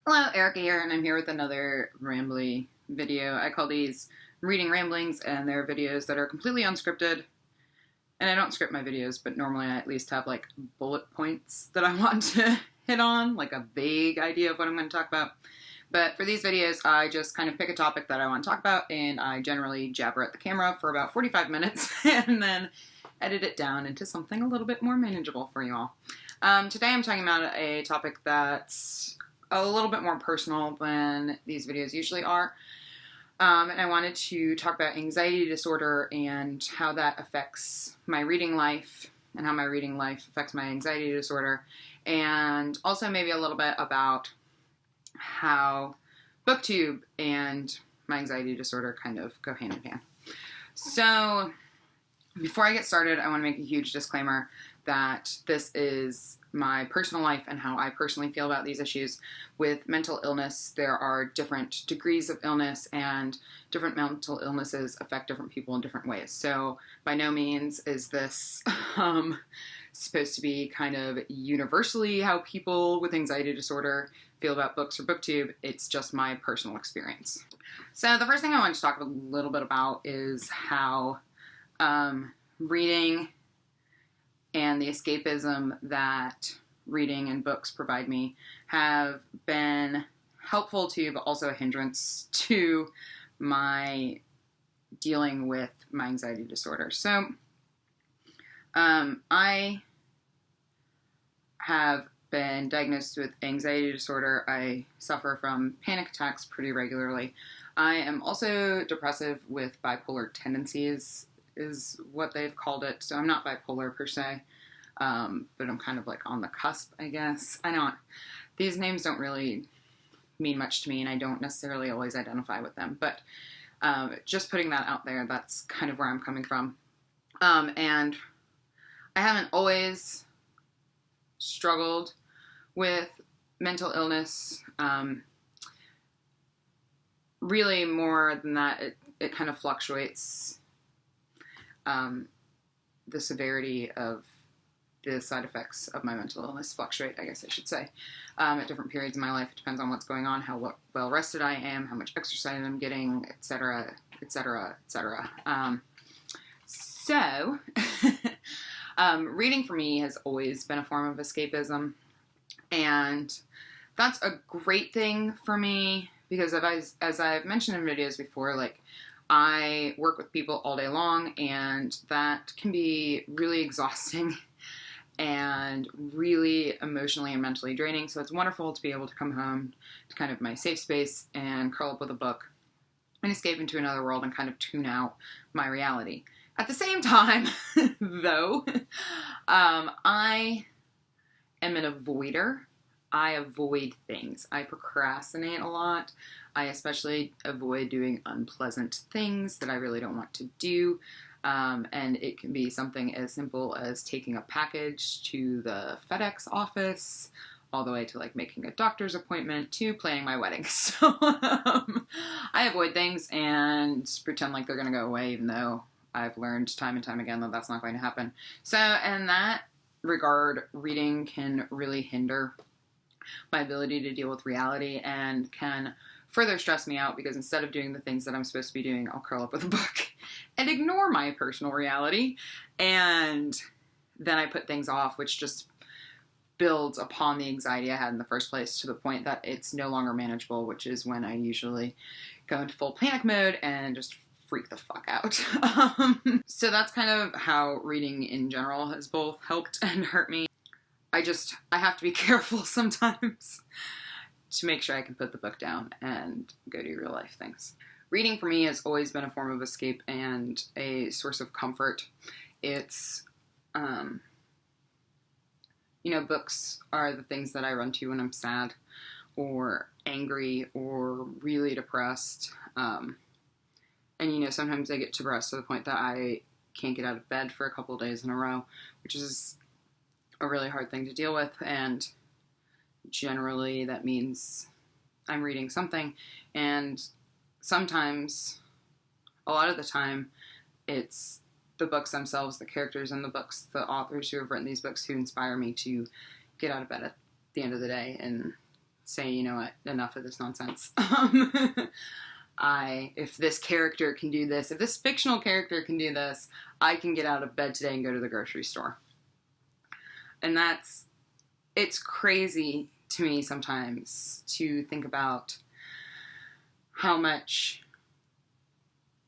Hello, Erica here, and I'm here with another rambly video. I call these reading ramblings, and they're videos that are completely unscripted. And I don't script my videos, but normally I at least have like bullet points that I want to hit on, like a vague idea of what I'm going to talk about. But for these videos, I just kind of pick a topic that I want to talk about, and I generally jabber at the camera for about 45 minutes, and then edit it down into something a little bit more manageable for you all. Today I'm talking about a topic that's a little bit more personal than these videos usually are. And I wanted to talk about anxiety disorder and how that affects my reading life and how my reading life affects my anxiety disorder. And also maybe a little bit about how booktube and my anxiety disorder kind of go hand in hand. So before I get started, I want to make a huge disclaimer that this is my personal life and how I personally feel about these issues. With mental illness, there are different degrees of illness, and different mental illnesses affect different people in different ways. So by no means is this supposed to be kind of universally how people with anxiety disorder feel about books or booktube. It's just my personal experience. So the first thing I want to talk a little bit about is how reading and the escapism that reading and books provide me have been helpful to, but also a hindrance to my dealing with my anxiety disorder. So I have been diagnosed with anxiety disorder. I suffer from panic attacks pretty regularly. I am also depressive with bipolar tendencies, is what they've called it. So I'm not bipolar per se, but I'm kind of like on the cusp, I guess. I don't, these names don't really mean much to me, and I don't necessarily always identify with them, but just putting that out there, that's kind of where I'm coming from. And I haven't always struggled with mental illness. Really more than that, it kind of fluctuates. The severity of the side effects of my mental illness fluctuate, I guess I should say, at different periods in my life. It depends on what's going on, how well rested I am, how much exercise I'm getting, etc., etc., etc. So, reading for me has always been a form of escapism, and that's a great thing for me because as I've mentioned in videos before, like, I work with people all day long, and that can be really exhausting and really emotionally and mentally draining. So it's wonderful to be able to come home to kind of my safe space and curl up with a book and escape into another world and kind of tune out my reality. At the same time, though, I am an avoider. I avoid things. I procrastinate a lot. I especially avoid doing unpleasant things that I really don't want to do. And it can be something as simple as taking a package to the FedEx office, all the way to like making a doctor's appointment, to planning my wedding. So I avoid things and pretend like they're going to go away, even though I've learned time and time again that that's not going to happen. So in that regard, reading can really hinder my ability to deal with reality and can further stress me out, because instead of doing the things that I'm supposed to be doing, I'll curl up with a book and ignore my personal reality, and then I put things off, which just builds upon the anxiety I had in the first place to the point that it's no longer manageable, which is when I usually go into full panic mode and just freak the fuck out. So that's kind of how reading in general has both helped and hurt me. I have to be careful sometimes to make sure I can put the book down and go do real life things. Reading for me has always been a form of escape and a source of comfort. It's, books are the things that I run to when I'm sad or angry or really depressed. And, sometimes I get depressed to the point that I can't get out of bed for a couple of days in a row, which is a really hard thing to deal with, and generally that means I'm reading something, and sometimes, a lot of the time, it's the books themselves, the characters in the books, the authors who have written these books who inspire me to get out of bed at the end of the day and say, you know what, enough of this nonsense. If this character can do this, if this fictional character can do this, I can get out of bed today and go to the grocery store. And it's crazy to me sometimes to think about how much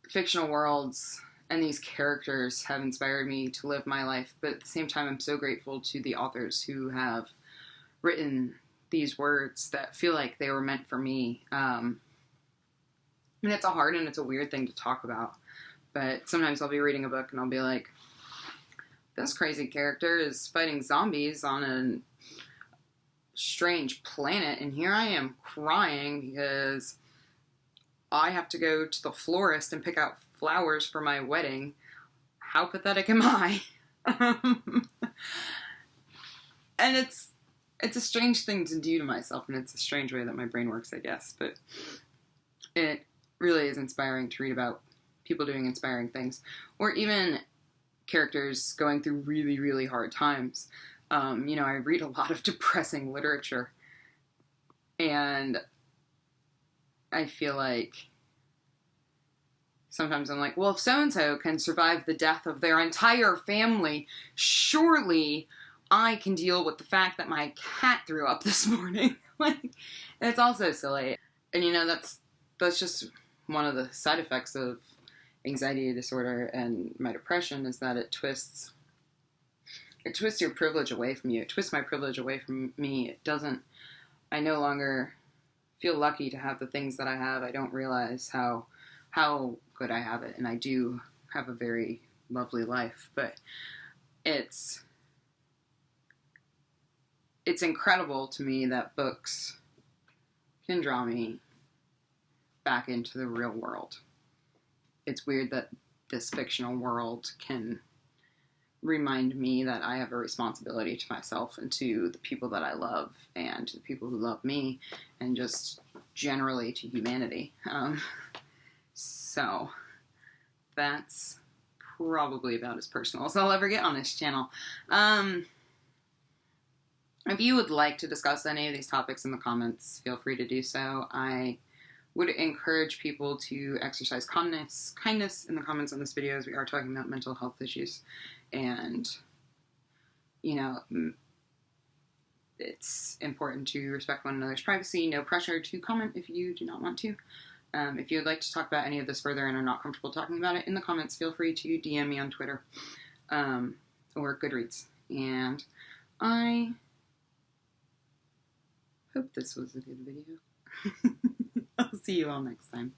fictional worlds and these characters have inspired me to live my life, but at the same time, I'm so grateful to the authors who have written these words that feel like they were meant for me. And it's a hard and it's a weird thing to talk about, but sometimes I'll be reading a book and I'll be like, this crazy character is fighting zombies on a strange planet, and here I am crying because I have to go to the florist and pick out flowers for my wedding. How pathetic am I? And it's a strange thing to do to myself, and it's a strange way that my brain works, I guess, but it really is inspiring to read about people doing inspiring things, or even characters going through really, really hard times. You know, I read a lot of depressing literature, and I feel like sometimes I'm like, well, if so-and-so can survive the death of their entire family, surely I can deal with the fact that my cat threw up this morning. Like, it's also silly. And you know, that's just one of the side effects of anxiety disorder and my depression, is that it twists your privilege away from you. It twists my privilege away from me. I no longer feel lucky to have the things that I have. I don't realize how good I have it, and I do have a very lovely life, but it's incredible to me that books can draw me back into the real world. It's weird that this fictional world can remind me that I have a responsibility to myself and to the people that I love and to the people who love me, and just generally to humanity. So that's probably about as personal as I'll ever get on this channel. If you would like to discuss any of these topics in the comments, feel free to do so. I would encourage people to exercise kindness in the comments on this video, as we are talking about mental health issues. And, you know, it's important to respect one another's privacy. No pressure to comment if you do not want to. If you would like to talk about any of this further and are not comfortable talking about it in the comments, feel free to DM me on Twitter or Goodreads. And I hope this was a good video. I'll see you all next time.